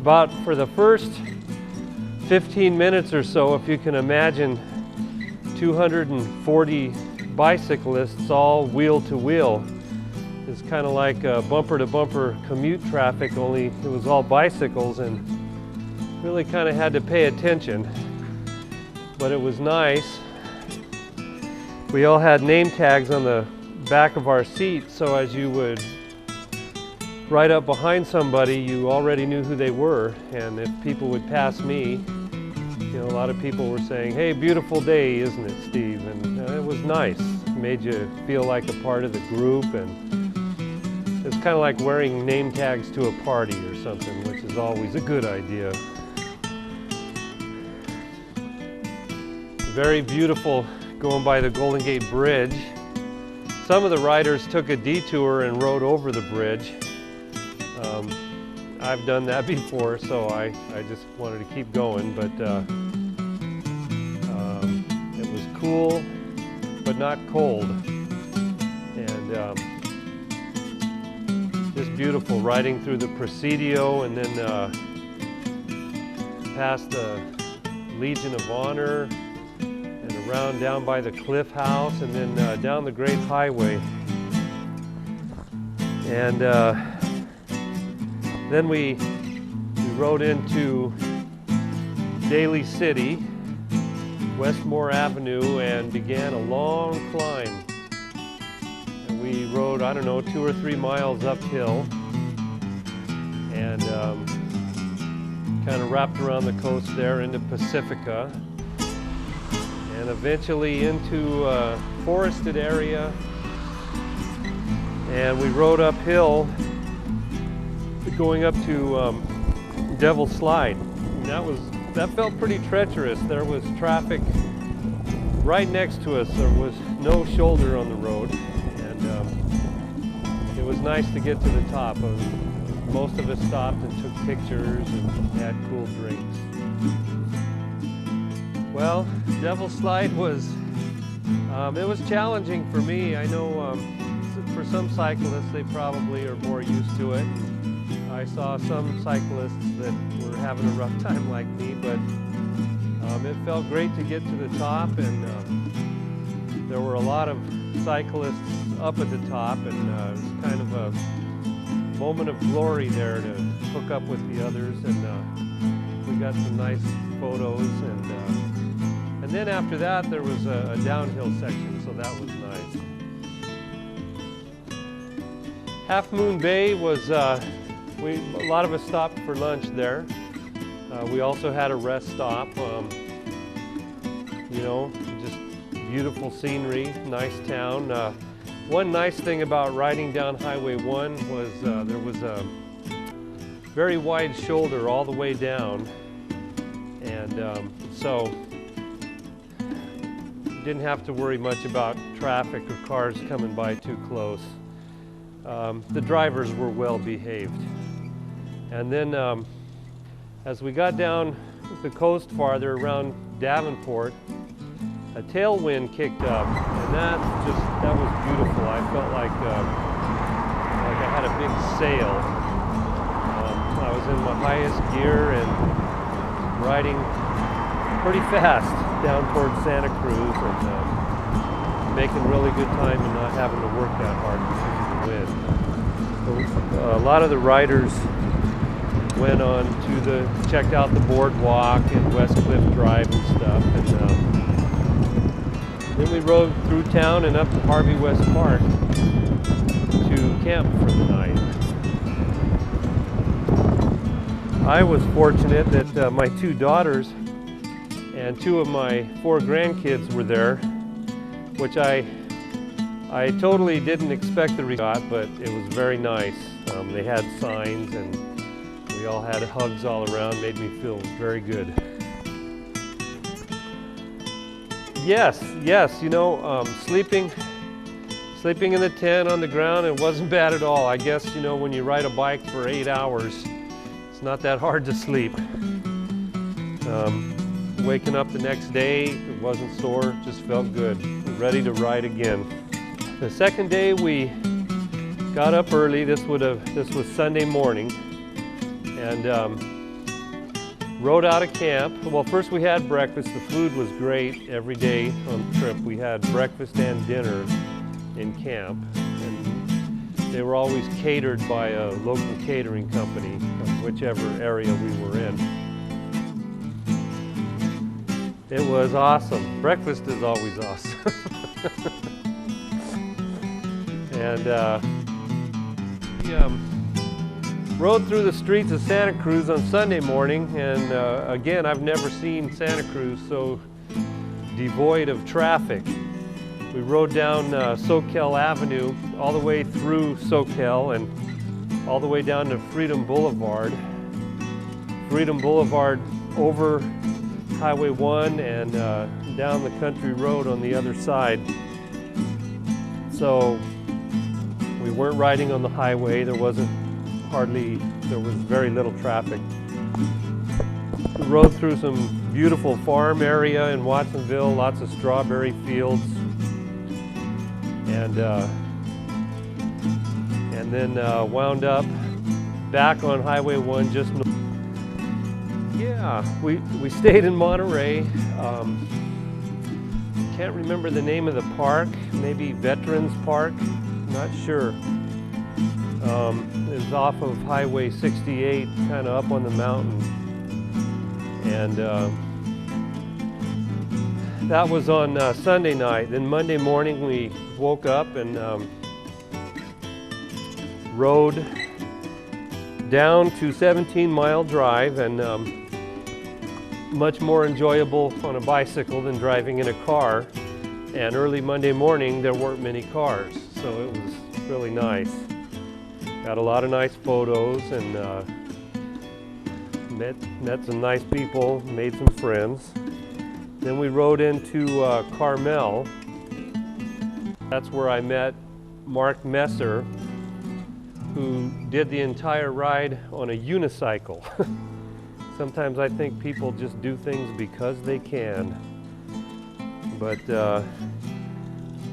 About for the first 15 minutes or so, if you can imagine 240 bicyclists all wheel to wheel. It's kind of like bumper to bumper commute traffic, only it was all bicycles, and really kind of had to pay attention. But it was nice. We all had name tags on the back of our seat, so as you would ride up behind somebody, you already knew who they were. And if people would pass me, you know, a lot of people were saying, "Hey, beautiful day, isn't it, Steve?" And it was nice. It made you feel like a part of the group, and it's kind of like wearing name tags to a party or something, which is always a good idea. Very beautiful going by the Golden Gate Bridge. Some of the riders took a detour and rode over the bridge. I've done that before, so I just wanted to keep going, but it was cool, but not cold. And just beautiful, riding through the Presidio and then past the Legion of Honor, around down by the Cliff House, and then down the Great Highway. And then we rode into Daly City, Westmore Avenue, and began a long climb. And we rode, I don't know, 2 or 3 miles uphill, and kind of wrapped around the coast there into Pacifica, and eventually into a forested area. And we rode uphill, going up to Devil's Slide. And that felt pretty treacherous. There was traffic right next to us. There was no shoulder on the road, and it was nice to get to the top. Most of us stopped and took pictures and had cool drinks. Well, Devil's Slide was, it was challenging for me. I know for some cyclists, they probably are more used to it. I saw some cyclists that were having a rough time like me, but it felt great to get to the top, and there were a lot of cyclists up at the top, and it was kind of a moment of glory there to hook up with the others, and we got some nice photos, and then after that there was a downhill section, so that was nice. Half Moon Bay was, a lot of us stopped for lunch there. We also had a rest stop. You know, just beautiful scenery, nice town. One nice thing about riding down Highway 1 was there was a very wide shoulder all the way down, and so you didn't have to worry much about traffic or cars coming by too close. The drivers were well behaved. And then as we got down the coast farther around Davenport, a tailwind kicked up, and that was beautiful. I felt like I had a big sail. I was in my highest gear and riding pretty fast down towards Santa Cruz, and making really good time and not having to work that hard because of the wind. So, a lot of the riders went on to checked out the boardwalk and West Cliff Drive and stuff, and then we rode through town and up to Harvey West Park to camp for the night. I was fortunate that my 2 daughters and 2 of my 4 grandkids were there, which I totally didn't expect the result, but it was very nice. They had signs, and we all had hugs all around. Made me feel very good. Yes, you know, sleeping in the tent on the ground, it wasn't bad at all. I guess, you know, when you ride a bike for 8 hours, it's not that hard to sleep. Waking up the next day, it wasn't sore, just felt good, ready to ride again. The second day we got up early. This was Sunday morning, and rode out of camp. Well, first we had breakfast. The food was great every day on the trip. We had breakfast and dinner in camp. And they were always catered by a local catering company of whichever area we were in. It was awesome. Breakfast is always awesome. And we rode through the streets of Santa Cruz on Sunday morning, and again, I've never seen Santa Cruz so devoid of traffic. We rode down Soquel Avenue all the way through Soquel and all the way down to Freedom Boulevard. Freedom Boulevard over Highway 1 and down the country road on the other side. So we weren't riding on the highway. There was very little traffic. We rode through some beautiful farm area in Watsonville, lots of strawberry fields. And then wound up back on Highway 1 just north. Yeah, we stayed in Monterey. Can't remember the name of the park, maybe Veterans Park, not sure. It was off of Highway 68, kind of up on the mountain. And that was on Sunday night. Then Monday morning we woke up and rode down to 17 Mile Drive, and much more enjoyable on a bicycle than driving in a car. And early Monday morning there weren't many cars, so it was really nice. Got a lot of nice photos and met some nice people, made some friends. Then we rode into Carmel. That's where I met Mark Messer, who did the entire ride on a unicycle. Sometimes I think people just do things because they can. But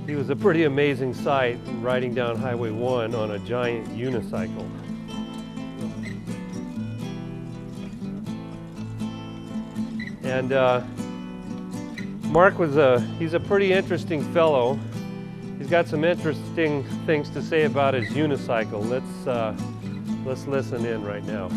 he was a pretty amazing sight, riding down Highway 1 on a giant unicycle. And Mark he's a pretty interesting fellow. He's got some interesting things to say about his unicycle. Let's listen in right now.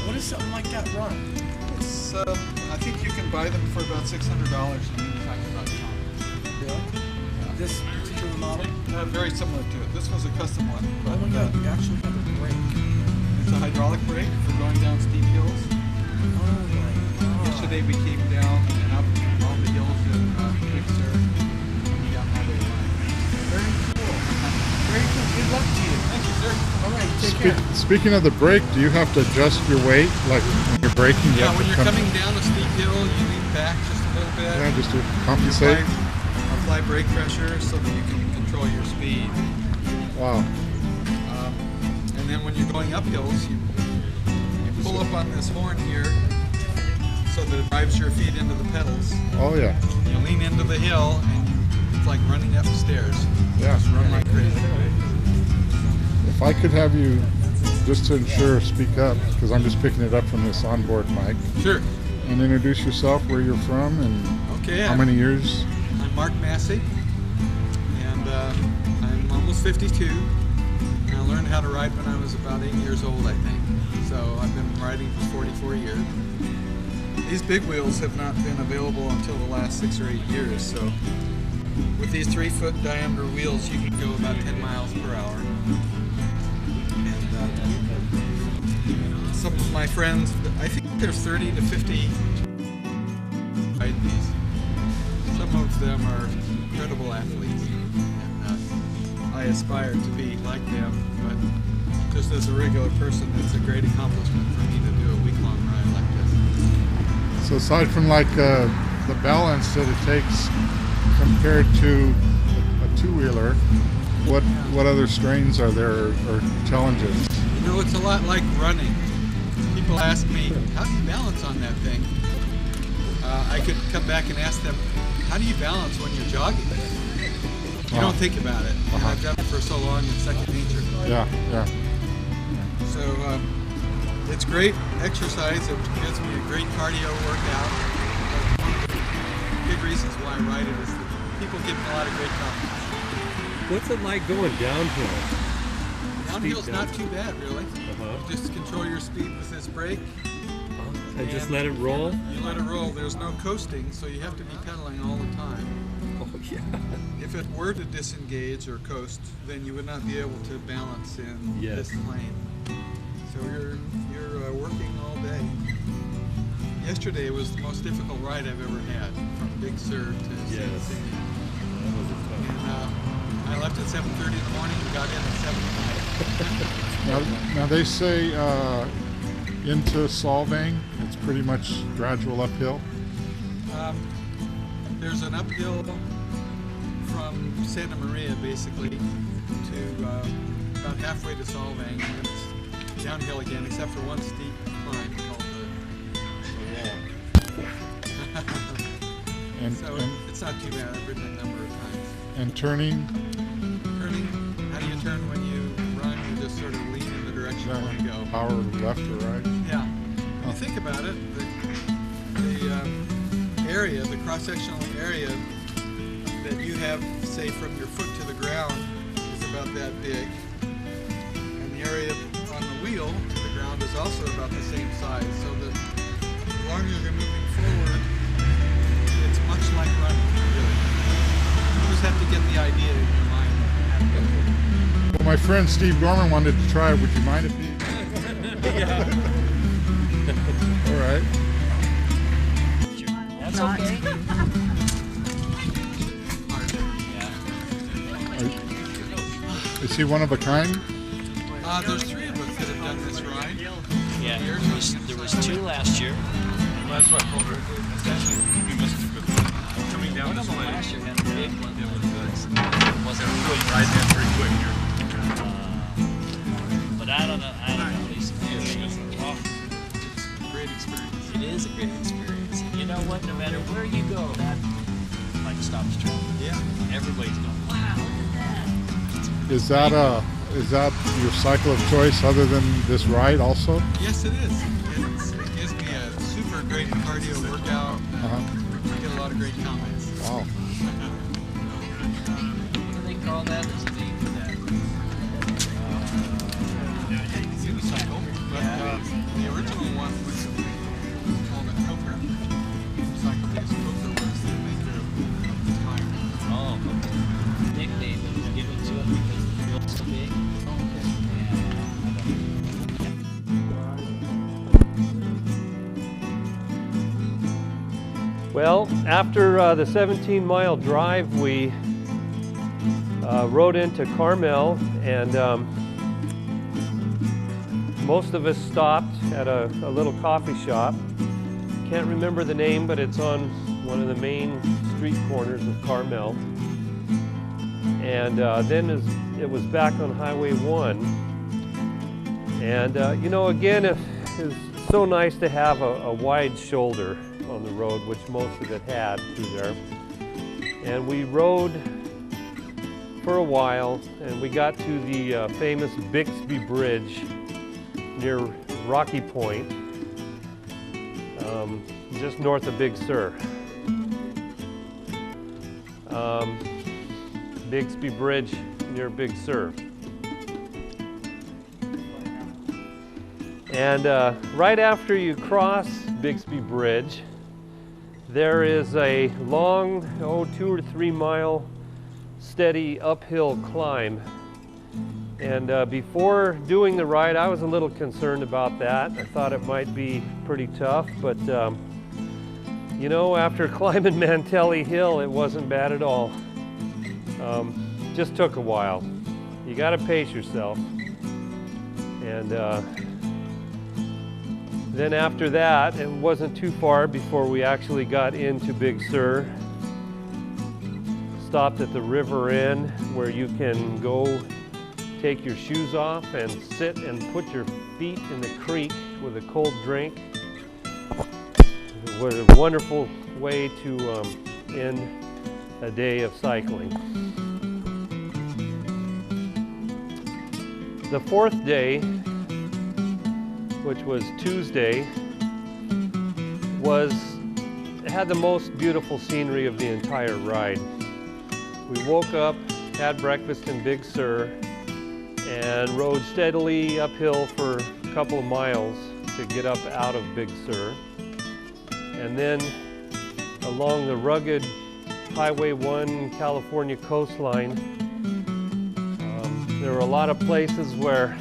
What does something like that run? It's, I think you can buy them for about $600 in manufacturer.com. Yeah. This particular model? Very similar to it. This was a custom one. Oh my God, you actually have a brake. It's a hydraulic brake for going down steep hills. Oh my God. Yesterday we came down and up all the hills in Big Sur. Down Highway 1. Very cool. Very cool. Good luck to you. Thank you, sir. All right, take care. Speaking of the brake, do you have to adjust your weight, like when you're braking? Yeah, when you're coming down a steep hill, you lean back just a little bit. Yeah, just to compensate. Apply brake pressure so that you can control your speed. Wow. And then when you're going up hills, you pull up on this horn here so that it drives your feet into the pedals. Oh yeah. You lean into the hill and it's like running up the stairs. Yeah. Just run like crazy. If I could have you, just to ensure, speak up, because I'm just picking it up from this onboard mic. Sure. And introduce yourself, where you're from, and Okay. how many years. I'm Mark Massey, and I'm almost 52. And I learned how to ride when I was about 8 years old, I think. So I've been riding for 44 years. These big wheels have not been available until the last 6 or 8 years. So with these 3-foot diameter wheels, you can go about 10 miles per hour. And some of my friends, I think there's 30 to 50 ride these. Some of them are incredible athletes, and I aspire to be like them, but just as a regular person, it's a great accomplishment for me to do a week-long ride like this. So aside from like the balance that it takes compared to a two-wheeler, what other strains are there or challenges? You know, it's a lot like running. People ask me, how do you balance on that thing? I could come back and ask them, how do you balance when you're jogging? You don't think about it. And I've done it for so long, it's second nature. Yeah. So it's great exercise. It gives me a great cardio workout. One of the big reasons why I ride it is that people give me a lot of great compliments. What's it like going downhill? Downhill's not too bad, really. Uh-huh. You just control your speed with this brake. And just let it roll? You let it roll. There's no coasting, so you have to be pedaling all the time. Oh, yeah. If it were to disengage or coast, then you would not be able to balance in this plane. So you're working all day. Yesterday was the most difficult ride I've ever had, from Big Sur to San Antonio. And I left at 7:30 in the morning and got in at 7 at night. Now they say into Solvang, it's pretty much gradual uphill. There's an uphill from Santa Maria, basically, to about halfway to Solvang, and then it's downhill again, except for one steep climb called the wall. So it's not too bad. I've ridden it a number of times. And turning? Turning? How do you turn when you run? You just sort of lean in the direction you want to go. Power left or right? Yeah. If you think about it, the area, the cross-sectional area that you have, say, from your foot to the ground is about that big. And the area on the wheel to the ground is also about the same size. So the longer you're moving forward, it's much like running, really. You just have to get the idea in your mind. Well, my friend Steve Gorman wanted to try it. Would you mind if he... Yeah. All right. That's okay. Is he one of a kind? There's 3 of us that have done this ride. Yeah, there was 2 last year. That's what I told her. You must have been coming down this way. Last year had a big one. It wasn't a good ride there pretty quick here. But I don't know. These It's a great experience. it is a great experience. You know what? No matter where you go, that like stops travel. Yeah. Everybody's going, wow, look at that. Is that your cycle of choice other than this ride also? Yes, it is. It gives me a super great cardio workout. I get a lot of great comments. Wow. What do they call that? There's a name for that. Unicycle. But the original one was called a coker. Unicycle because coker was the maker of the tire. Oh, okay. Nickname that was given to it because the wheel's so big. Well, after the 17-mile drive, we rode into Carmel, and most of us stopped at a little coffee shop. Can't remember the name, but it's on one of the main street corners of Carmel. And then it was back on Highway 1. And you know, again, it's so nice to have a wide shoulder on the road, which most of it had through there. And we rode for a while, and we got to the famous Bixby Bridge near Rocky Point, just north of Big Sur. Bixby Bridge near Big Sur. And right after you cross Bixby Bridge, there is a long, 2 or 3 mile steady uphill climb. And before doing the ride, I was a little concerned about that. I thought it might be pretty tough, but you know, after climbing Mantelli Hill, it wasn't bad at all. Just took a while. You got to pace yourself. And then after that, it wasn't too far before we actually got into Big Sur. Stopped at the River Inn where you can go take your shoes off and sit and put your feet in the creek with a cold drink. It was a wonderful way to end a day of cycling. The fourth day, which was Tuesday, had the most beautiful scenery of the entire ride. We woke up, had breakfast in Big Sur, and rode steadily uphill for a couple of miles to get up out of Big Sur. And then along the rugged Highway 1 California coastline, there were a lot of places where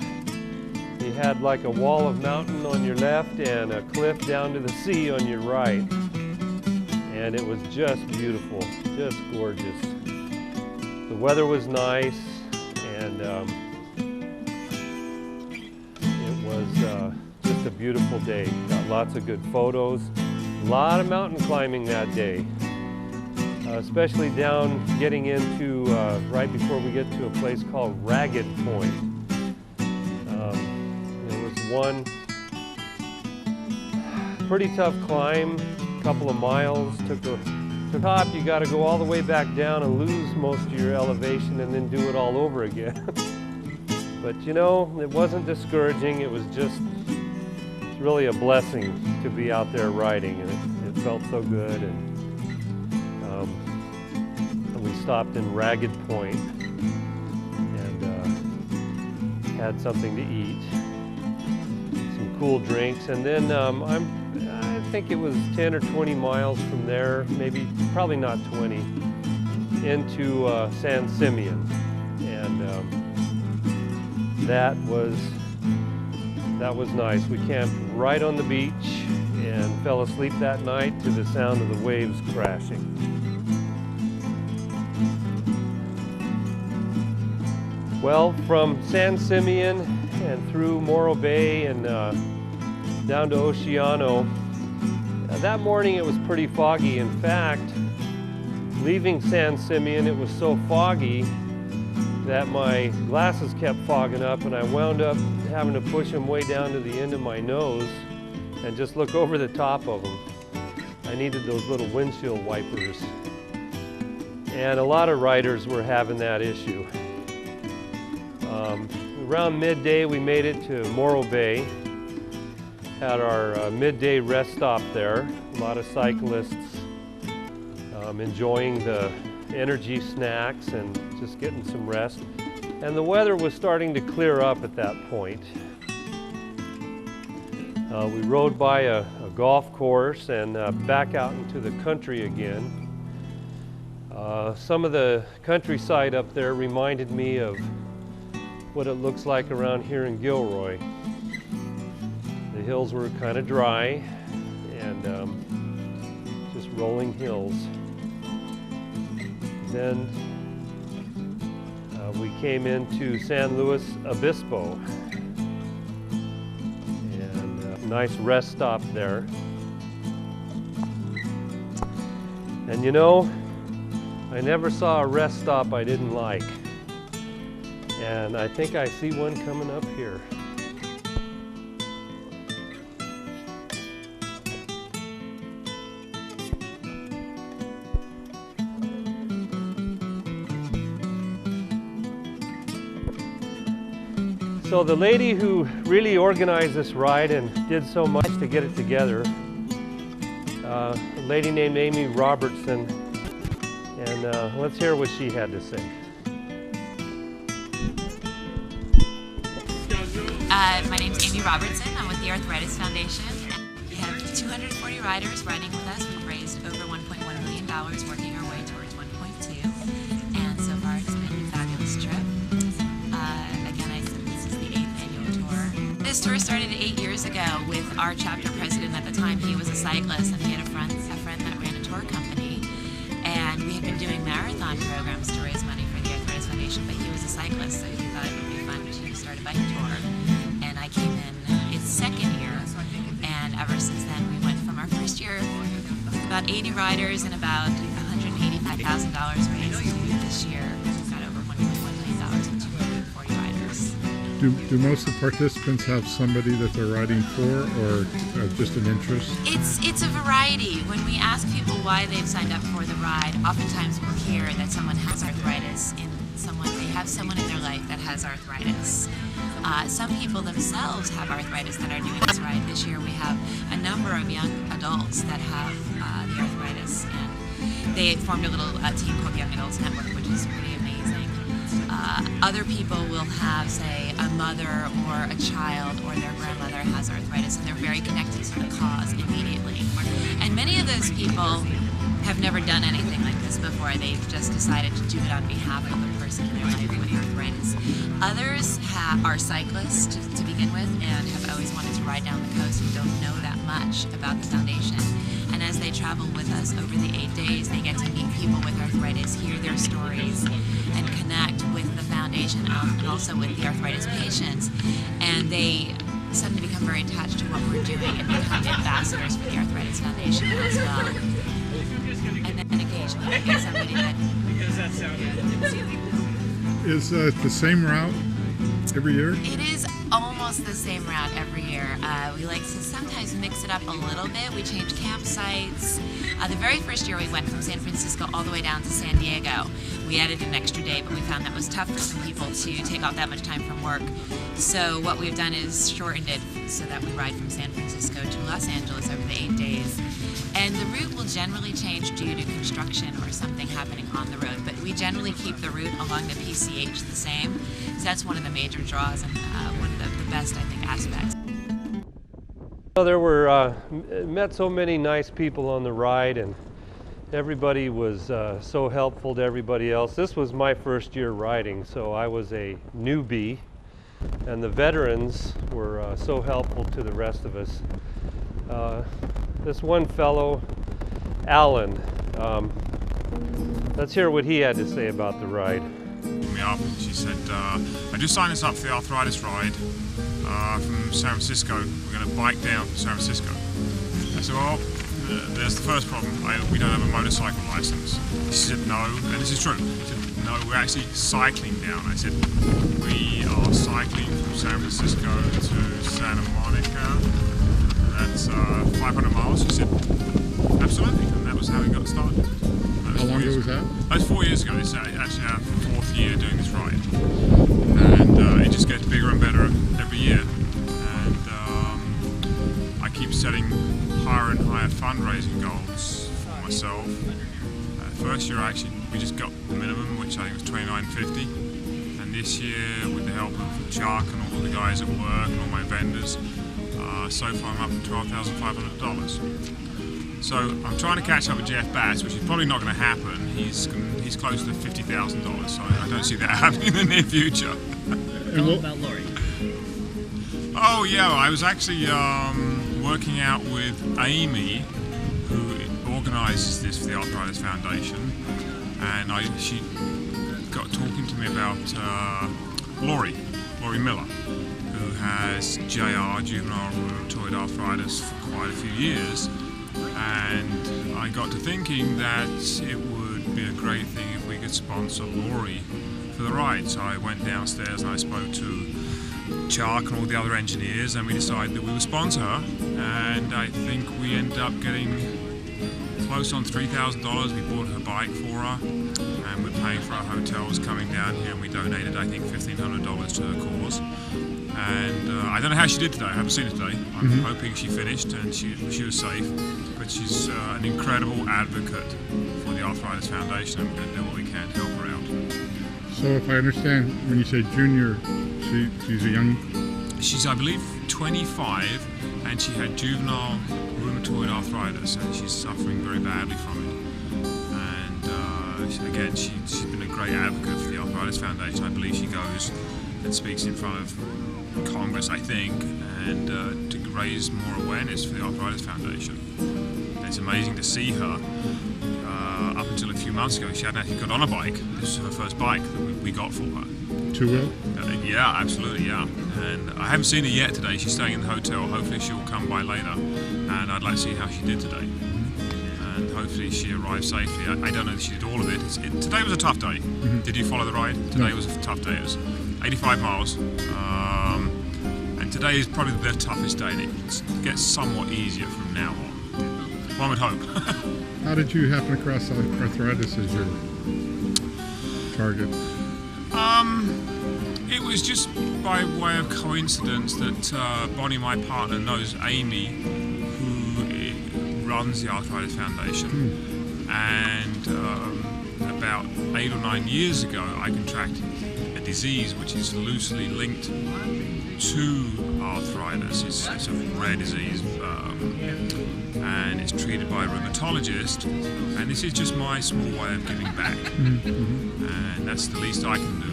you had like a wall of mountain on your left and a cliff down to the sea on your right. And it was just beautiful, just gorgeous. The weather was nice, and it was just a beautiful day. Got lots of good photos. A lot of mountain climbing that day, especially down getting into right before we get to a place called Ragged Point. There was one pretty tough climb, a couple of miles. To the top, you got to go all the way back down and lose most of your elevation and then do it all over again. But you know, it wasn't discouraging. It was just really a blessing to be out there riding, and it felt so good. And we stopped in Ragged Point and had something to eat, some cool drinks, and then I think it was 10 or 20 miles from there, probably not 20, into San Simeon, and that was nice. We camped right on the beach and fell asleep that night to the sound of the waves crashing. Well, from San Simeon and through Morro Bay and down to Oceano, that morning it was pretty foggy. In fact, leaving San Simeon, it was so foggy that my glasses kept fogging up, and I wound up having to push them way down to the end of my nose and just look over the top of them. I needed those little windshield wipers. And a lot of riders were having that issue. Around midday, we made it to Morro Bay. Had our midday rest stop there. A lot of cyclists enjoying the energy snacks and just getting some rest. And the weather was starting to clear up at that point. We rode by a golf course and back out into the country again. Some of the countryside up there reminded me of what it looks like around here in Gilroy. The hills were kind of dry and just rolling hills. Then we came into San Luis Obispo, and a nice rest stop there. And you know, I never saw a rest stop I didn't like. And I think I see one coming up here. So the lady who really organized this ride and did so much to get it together, a lady named Amy Robertson, and let's hear what she had to say. My name's Amy Robertson. I'm with the Arthritis Foundation. We have 240 riders riding with us. We've raised over $1.1 million, working our way towards 1.2. And so far it's been a fabulous trip. Again, I said this is the 8th annual tour. This tour started 8 years ago with our chapter president at the time. He was a cyclist, and he had a friend that ran a tour company. And we had been doing marathon programs to raise money for the Arthritis Foundation, but he was a cyclist, so he thought it would be fun to start a bike tour. And about 80 riders and about $185,000 raised this year. We've got over $1.1 million and 240 riders. Do most of the participants have somebody that they're riding for, or just an interest? It's a variety. When we ask people why they've signed up for the ride, oftentimes we'll hear that someone has arthritis they have someone in their life that has arthritis. Some people themselves have arthritis that are doing this ride. This year we have a number of young adults that have the arthritis, and they formed a little team called Young Adults Network, which is pretty amazing. Other people will have, say, a mother or a child or their grandmother has arthritis, and they're very connected to the cause immediately. And many of those people have never done anything like this before. They've just decided to do it on behalf of a person in their life with arthritis. Others are cyclists to begin with and have always wanted to ride down the coast and don't know that much about the foundation. And as they travel with us over the 8 days, they get to meet people with arthritis, hear their stories, and connect with the foundation and also with the arthritis patients. And they suddenly become very attached to what we're doing and become ambassadors for the Arthritis Foundation as well. And then occasionally we get somebody that... Is it the same route every year? It is almost the same route every year. We like to sometimes mix it up a little bit. We change campsites. The very first year we went from San Francisco all the way down to San Diego. We added an extra day, but we found that was tough for some people to take off that much time from work. So what we've done is shortened it so that we ride from San Francisco to Los Angeles over the 8 days. And the route will generally change due to construction or something happening on the road, but we generally keep the route along the PCH the same. So that's one of the major draws and one of the best, I think, aspects. There were met so many nice people on the ride, and everybody was so helpful to everybody else. This was my first year riding, so I was a newbie, and the veterans were so helpful to the rest of us. This one fellow, Alan, let's hear what he had to say about the ride. Me up and she said, I just signed us up for the arthritis ride from San Francisco. We're going to bike down from San Francisco. I said, well, there's the first problem. We don't have a motorcycle license. She said, no, and this is true. She said, no, we're actually cycling down. I said, we are cycling from San Francisco to Santa Monica. That's 500 miles. She said, absolutely, and that was how we got started. How long ago was that? That was 4 years ago. This is actually our 4th year doing this ride, and it just gets bigger and better every year. And I keep setting higher and higher fundraising goals for myself. First year, actually, we just got the minimum, which I think was $29.50, and this year, with the help of Chuck and all the guys at work and all my vendors, so far I'm up to $12,500. So I'm trying to catch up with Jeff Bass, which is probably not going to happen. He's close to $50,000, so I don't see that happening in the near future. Tell them about Lori. Oh yeah, I was actually working out with Amy, who organises this for the Arthritis Foundation, and she got talking to me about Lori Miller, who has JR, juvenile rheumatoid arthritis, for quite a few years, and I got to thinking that it would be a great thing if we could sponsor Lori for the ride. So I went downstairs and I spoke to Chuck and all the other engineers, and we decided that we would sponsor her, and I think we ended up getting close on $3,000. We bought her bike for her, and we're paying for our hotels coming down here, and we donated, I think, $1,500 to her cause. And I don't know how she did today. I haven't seen her today. I'm hoping she finished and she was safe. But she's an incredible advocate for the Arthritis Foundation, and we're going to do what we can to help her out. So if I understand, when you say junior, she's a young... She's, I believe, 25, and she had juvenile rheumatoid arthritis, and she's suffering very badly from it. And again, she's been a great advocate for the Arthritis Foundation. I believe she goes and speaks in front of Congress, I think, and to raise more awareness for the Arthritis Foundation. And it's amazing to see her. Up until a few months ago, she hadn't actually got on a bike. This was her first bike that we got for her. Two-wheel? Yeah, absolutely, yeah. And I haven't seen her yet today. She's staying in the hotel. Hopefully she'll come by later, and I'd like to see how she did today. and hopefully she arrived safely. I don't know that she did all of it. Today was a tough day. Did you follow the ride? Today was a tough day. It was 85 miles, and today is probably the toughest day. It gets somewhat easier from now on. One would hope. How did you happen across arthritis as your target? It was just by way of coincidence that Bonnie, my partner, knows Amy, who runs the Arthritis Foundation, and about 8 or 9 years ago I contracted a disease which is loosely linked to arthritis. It's a rare disease, and it's treated by a rheumatologist, and this is just my small way of giving back, and that's the least I can do,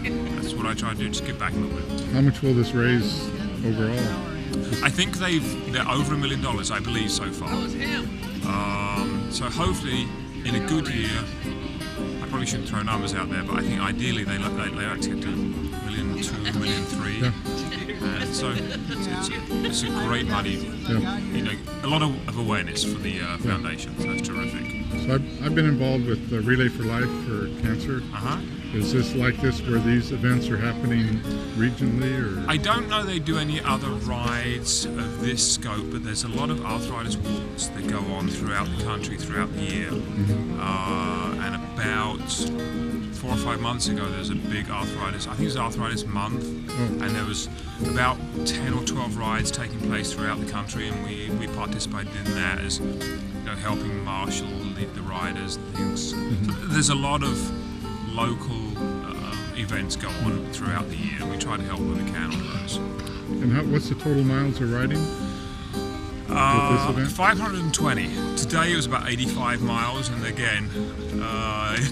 and that's what I try to do, just give back a little bit. How much will this raise overall? I think they're over $1 million, I believe, so far. So hopefully, in a good year, I probably shouldn't throw numbers out there, but I think ideally they like to get to $1.2 million, $1.3 million. Yeah. And so it's a great money, you know, a lot of awareness for the foundation. So it's terrific. So I've been involved with Relay for Life for cancer. Is this like this where these events are happening regionally, or? I don't know they do any other rides of this scope, but there's a lot of arthritis walks that go on throughout the country throughout the year. And about 4 or 5 months ago, there's a big arthritis, I think it was Arthritis Month, and there was about 10 or 12 rides taking place throughout the country, and we participated in that as, you know, helping marshal the riders and things. So there's a lot of local events go on throughout the year, and we try to help where we can on those. And what's the total miles of riding? 520. Today it was about 85 miles, and again,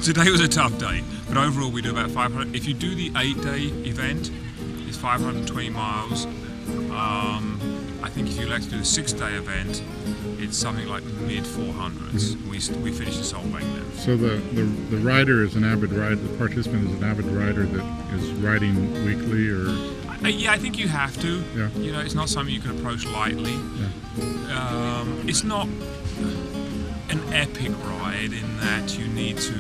today was a tough day, but overall we do about 500. If you do the 8-day event, it's 520 miles. I think if you like to do the 6-day event, it's something like mid-400s. We finish in Salt Lake then. So the rider is an avid rider, the participant is an avid rider that is riding weekly, or? Yeah, I think you have to. Yeah. You know, it's not something you can approach lightly. It's not an epic ride in that you need to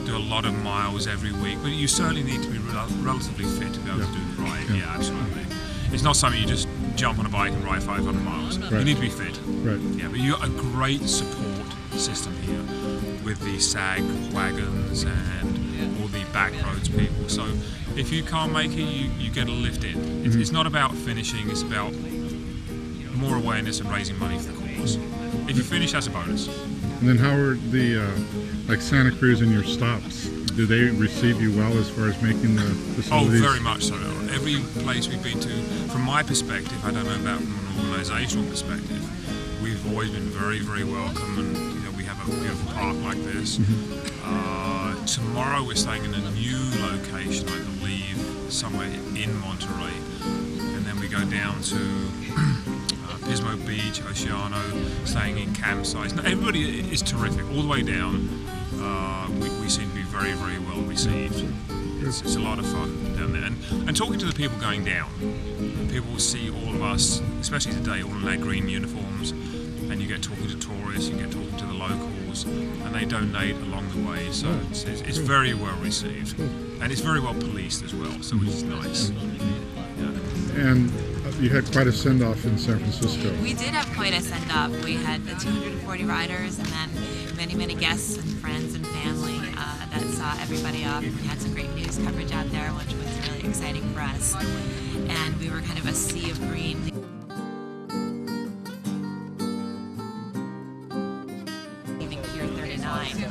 do a lot of miles every week, but you certainly need to be relatively fit to be able to do the ride. Yeah, absolutely. It's not something you just jump on a bike and ride 500 miles. Right. You need to be fit. Right. Yeah, but you've got a great support system here with the SAG wagons and all the back roads people. So if you can't make it, you get a lift in. It's not about finishing, it's about more awareness and raising money for the cause. If you finish, that's a bonus. And then how are the, like Santa Cruz and your stops? Do they receive you well as far as making the facilities? Oh, very much so. Every place we've been to, from my perspective, I don't know about from an organisational perspective, we've always been very, very welcome, and you know, we have a beautiful park like this. Tomorrow we're staying in a new location, I believe, somewhere in Monterey, and then we go down to Pismo Beach, Oceano, staying in campsites. Now, everybody is terrific all the way down. We seem to be very, very well received. It's a lot of fun down there. And talking to the people going down, people will see all of us, especially today, all in our green uniforms, and you get talking to tourists, you get talking to the locals, and they donate along the way. So it's very well received. And it's very well policed as well, so which is nice. Yeah. And you had quite a send-off in San Francisco. We did have quite a send-off. We had the 240 riders, and then many, many guests and friends and family that saw everybody off. We had some great news coverage out there, which was really exciting for us. And we were kind of a sea of green. Leaving Pier 39.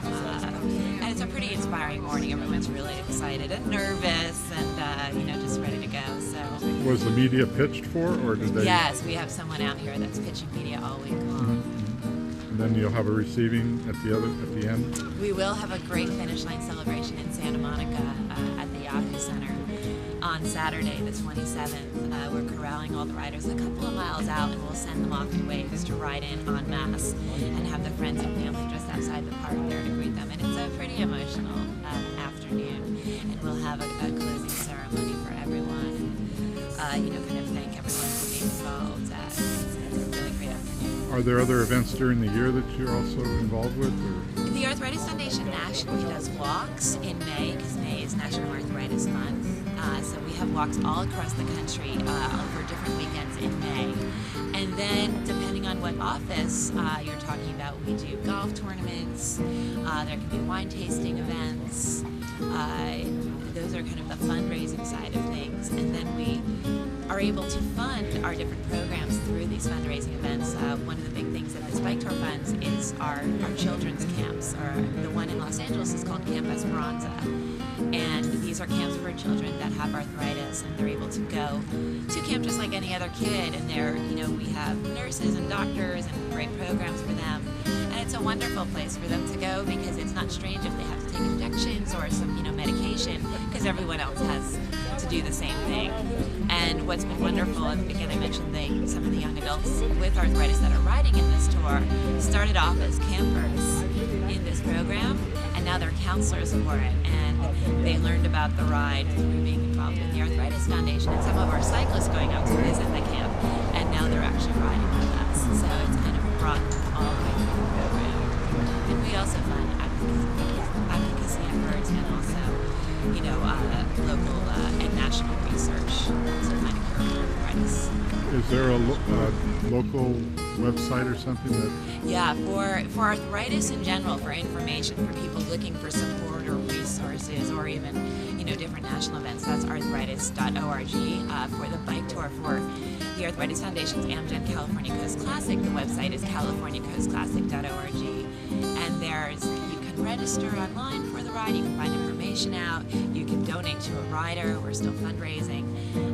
And it's a pretty inspiring morning. Everyone's really excited and nervous and, you know, just ready to go. So. Was the media pitched for, or did they? Yes, we have someone out here that's pitching media all week long. And then you'll have a receiving at the end? We will have a great finish line celebration in Santa Monica at the Yahoo Center on Saturday, the 27th. We're corralling all the riders a couple of miles out, and we'll send them off in waves to ride in en masse and have the friends and family just outside the park there to greet them. And it's a pretty emotional afternoon. And we'll have a closing ceremony for everyone and, you know, kind of thank everyone for being involved. It's a really great afternoon. Are there other events during the year that you're also involved with? Or? The Arthritis Foundation nationally does walks in May, because May is National Arthritis Month. So we have walks all across the country over different weekends in May. And then, depending on what office you're talking about, we do golf tournaments, there can be wine tasting events. Those are kind of the fundraising side of things. And then we are able to fund our different programs through these fundraising events. One of the big things that this Bike Tour funds is our children's camps. The one in Los Angeles is called Camp Esperanza. And these are camps for children that have arthritis, and they're able to go to camp just like any other kid. And we have nurses and doctors and great programs for them. And it's a wonderful place for them to go because it's not strange if they have to take injections or some, medication, because everyone else has to do the same thing. And what's been wonderful, and again, I mentioned some of the young adults with arthritis that are riding in this tour started off as campers in this program, and now they're counselors for it. And they learned about the ride through being involved with the Arthritis Foundation and some of our cyclists going out to visit the camp, and now they're actually riding with us. So it's kind of brought them all the way through the program. And we also fund advocacy efforts and also, local and national research to find a cure for arthritis. Is there a local website or something that? Yeah, for arthritis in general, for information, for people looking for support or resources or even, different national events, that's arthritis.org. For the bike tour for the Arthritis Foundation's Amgen California Coast Classic, the website is californiacoastclassic.org. And you can register online for the ride, you can find information out, you can donate to a rider, we're still fundraising,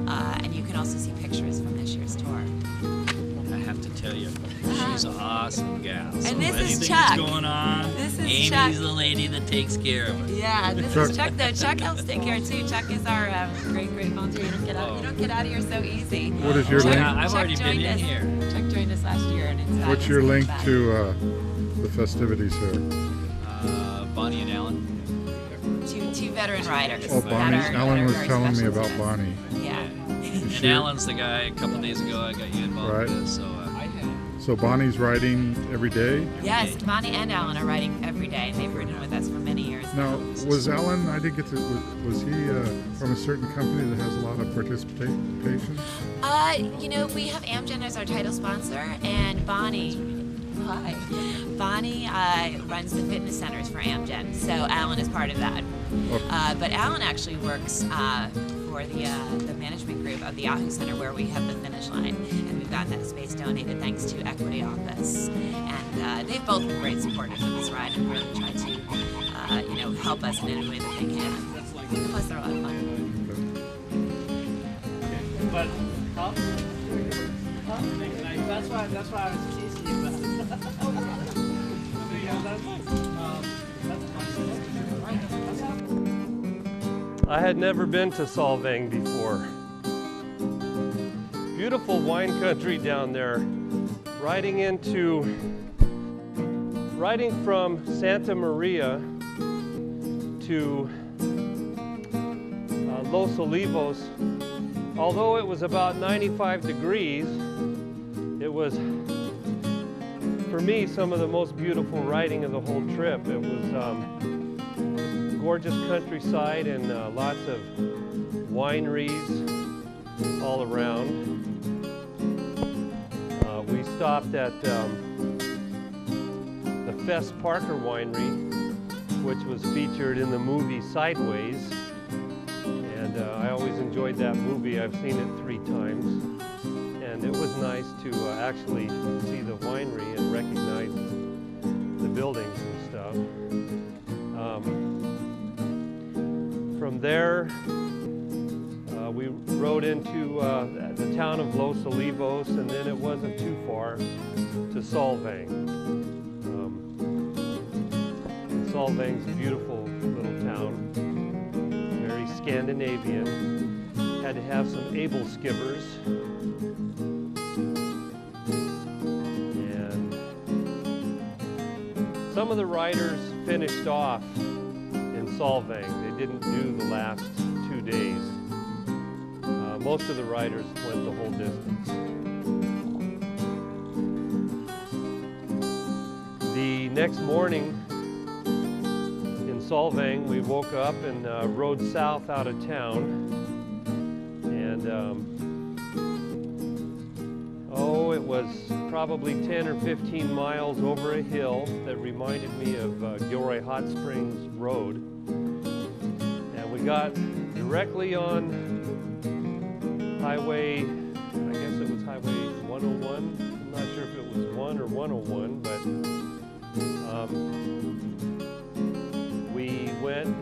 and you can also see pictures from this year's tour. I have to tell you, she's an awesome gal. So And this is anything Chuck. that's going on, This is Amy's Chuck. the lady that takes care of it. Yeah, this is Chuck though. Chuck helps take care too. Chuck is our great volunteer. You don't get out of here so easy. What is your Chuck, link? I've Chuck already been joined in us. here. Chuck joined us last year, and it's What's your link to the festivities here? Bonnie and Alan. two veteran riders. Oh, that Bonnie. are Alan was very telling me special to about us. Bonnie. Yeah. And Sure. Alan's the guy a couple days ago I got you involved Right. with. So So Bonnie's riding every day? Yes, Bonnie and Alan are riding every day, and they've ridden with us for many years. Now, was Alan, I didn't get to, was he from a certain company that has a lot of participation? We have Amgen as our title sponsor, and Bonnie runs the fitness centers for Amgen, so Alan is part of that. Okay. But Alan actually works for the management group of the Yahoo Center, where we have the finish line, and we've gotten that space donated thanks to Equity Office. And they've both been great supporters of this ride and really tried to, help us in any way that they can. Plus, they're a lot of fun. But that's why I was teasing you about it. I had never been to Solvang before. Beautiful wine country down there. Riding from Santa Maria to Los Olivos, although it was about 95 degrees, it was, for me, some of the most beautiful riding of the whole trip. It was gorgeous countryside and lots of wineries all around. We stopped at the Fess Parker Winery, which was featured in the movie Sideways. And I always enjoyed that movie. I've seen it 3 times. And it was nice to actually see the winery and recognize the buildings and stuff. From there, we rode into the town of Los Olivos, and then it wasn't too far to Solvang. Solvang's a beautiful little town, very Scandinavian. Had to have some able skippers. And some of the riders finished off in Solvang. They didn't do the last 2 days. Most of the riders went the whole distance. The next morning in Solvang, we woke up and rode south out of town. And it was probably 10 or 15 miles over a hill that reminded me of Gilroy Hot Springs Road. And we got directly on highway, I guess it was highway 101. I'm not sure if it was 1 or 101, but we went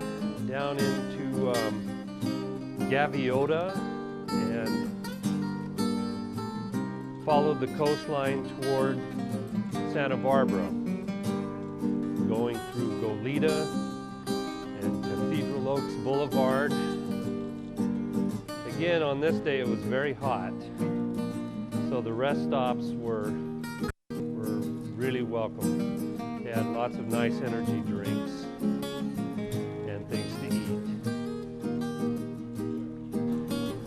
down into Gaviota and followed the coastline toward Santa Barbara, going through Goleta and Cathedral Oaks Boulevard. Again, on this day it was very hot, so the rest stops were really welcome. They had lots of nice energy drinks and things to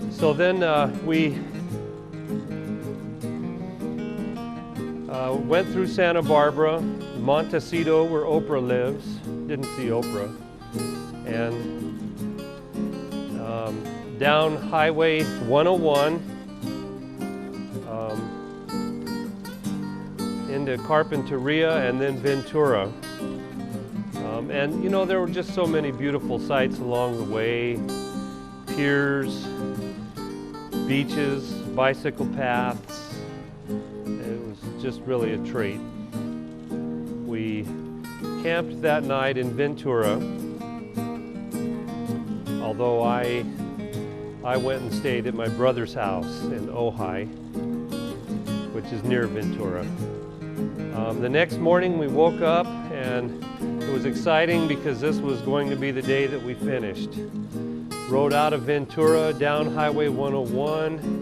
eat. So then we went through Santa Barbara, Montecito, where Oprah lives. Didn't see Oprah. And down Highway 101 into Carpinteria and then Ventura. And you know, there were just so many beautiful sights along the way. Piers, beaches, bicycle paths. Just really a treat. We camped that night in Ventura, although I went and stayed at my brother's house in Ojai, which is near Ventura. The next morning we woke up and it was exciting because this was going to be the day that we finished. Rode out of Ventura down Highway 101.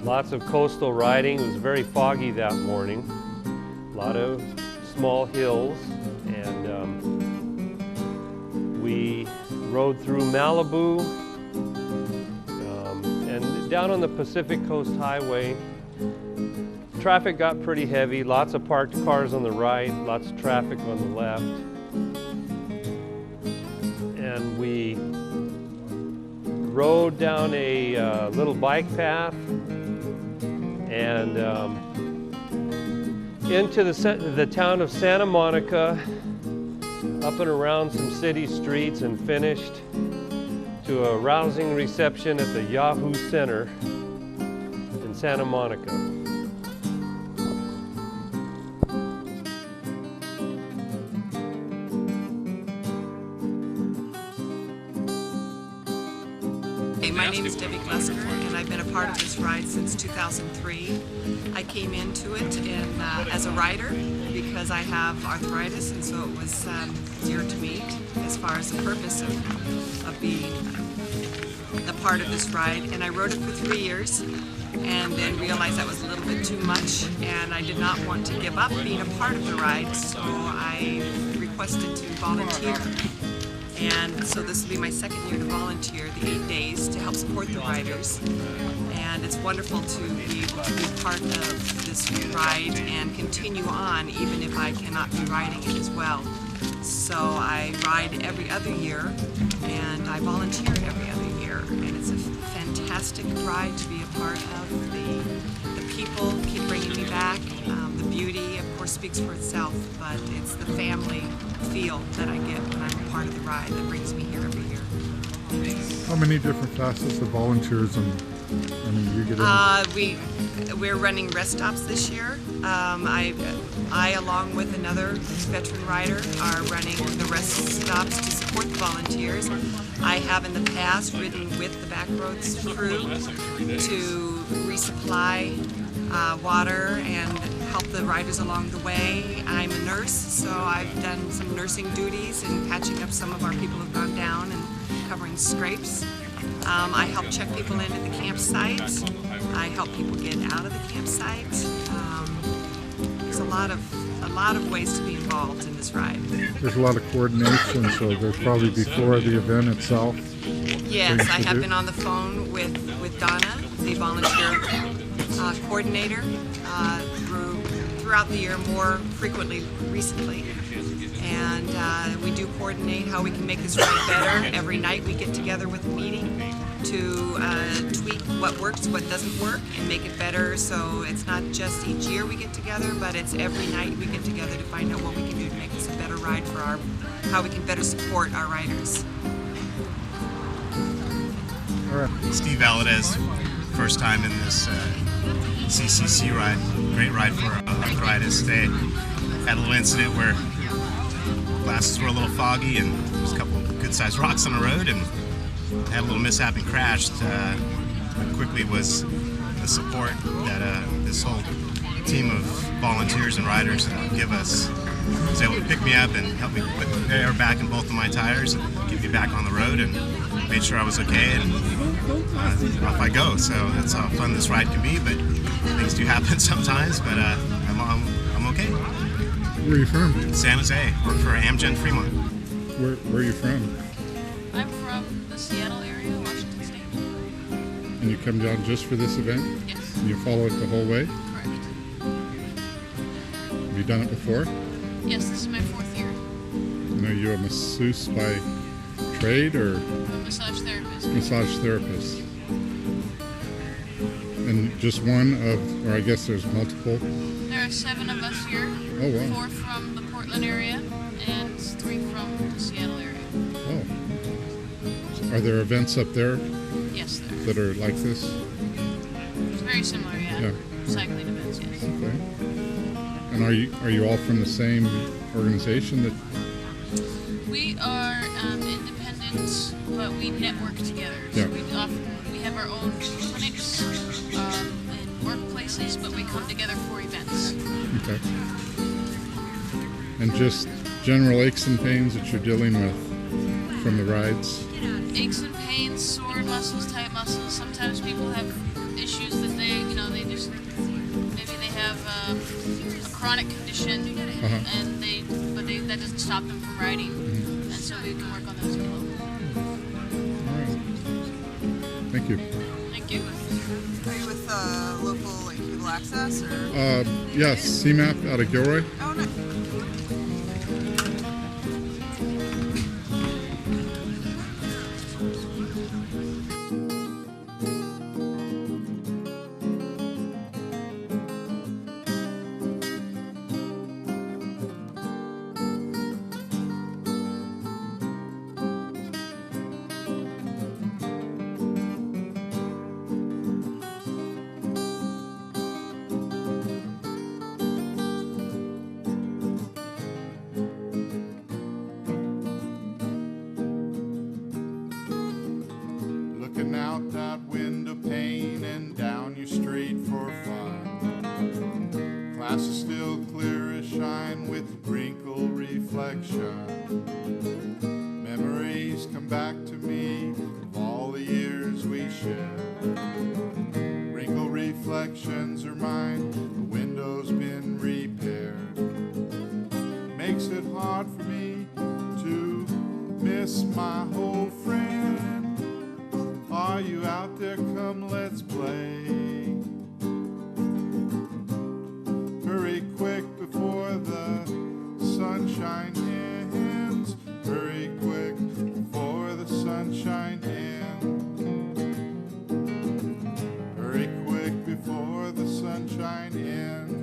Lots of coastal riding. It was very foggy that morning. A lot of small hills, and we rode through Malibu and down on the Pacific Coast Highway. Traffic got pretty heavy. Lots of parked cars on the right, lots of traffic on the left. And we rode down a little bike path and into the town of Santa Monica, up and around some city streets, and finished to a rousing reception at the Yahoo Center in Santa Monica. My name is Debbie Glusker, and I've been a part of this ride since 2003. I came into it as a rider because I have arthritis, and so it was dear to me as far as the purpose of being a part of this ride. And I rode it for 3 years and then realized that was a little bit too much, and I did not want to give up being a part of the ride, so I requested to volunteer. And so this will be my second year to volunteer, the 8 days, to help support the riders. And it's wonderful to be able to be part of this ride and continue on, even if I cannot be riding it as well. So I ride every other year, and I volunteer every other year. And it's a fantastic ride to be a part of. The people keep bringing me back. The beauty, of course, speaks for itself, but it's the family feel that I get when I'm a part of the ride that brings me here every year. How many different facets of volunteerism you get in? We're running rest stops this year. I, along with another veteran rider, are running the rest stops to support the volunteers. I have in the past ridden with the Backroads crew to resupply water and help the riders along the way. I'm a nurse, so I've done some nursing duties and patching up some of our people who've gone down and covering scrapes. I help check people in at the campsite. I help people get out of the campsite. There's a lot of ways to be involved in this ride. There's a lot of coordination, so there's probably before the event itself. Yes, I have been on the phone with Donna, the volunteer coordinator throughout the year, more frequently recently. And we do coordinate how we can make this ride better. Every night we get together with a meeting to tweak what works, what doesn't work, and make it better. So it's not just each year we get together, but it's every night we get together to find out what we can do to make this a better ride for how we can better support our riders. Steve Valadez, first time in this CCC ride. Great ride for Arthritis. They had a little incident where glasses were a little foggy and there was a couple of good-sized rocks on the road, and had a little mishap and crashed. But quickly was the support that this whole team of volunteers and riders give us. Was able to pick me up and help me put air back in both of my tires and get me back on the road, and made sure I was okay, and off I go. So that's how fun this ride can be, but things do happen sometimes, but I'm okay. Where are you from? San Jose. Work for Amgen Fremont. Where are you from? I'm from the Seattle area, Washington State. And you come down just for this event? Yes. And you follow it the whole way? Correct. Have you done it before? Yes, this is my 4th year. And are you a masseuse by trade or? I'm a massage therapist. Massage therapist. And just one of, or I guess there's multiple? There are 7 of us here. Oh, wow. 4 from the Portland area and 3 from the Seattle area. Oh. So are there events up there Yes, there. that are like this? It's very similar, yeah. Cycling events, yes. Okay. And are you all from the same organization that? We are independent, but we network together. So Yeah. we have our own clinics in workplaces, but we come together for events. Okay. And just general aches and pains that you're dealing with from the rides? Aches and pains, sore muscles, tight muscles. Sometimes people have issues that they just, maybe they have a chronic condition, and that doesn't stop them from riding. And so we can work on those as well. All right. Thank you. Thank you. Are you with local cable access or? Yes, CMAP out of Gilroy. Oh, no. Looking out that window pane and down your street for fun. Glass is still clear as shine with wrinkle reflection. Memories come back to me of all the years we shared. Wrinkle reflections are mine, the window's been repaired. Makes it hard for me to miss my whole friend. Are you out there? Come, let's play. Hurry quick before the sunshine ends. Hurry quick before the sunshine ends. Hurry quick before the sunshine ends.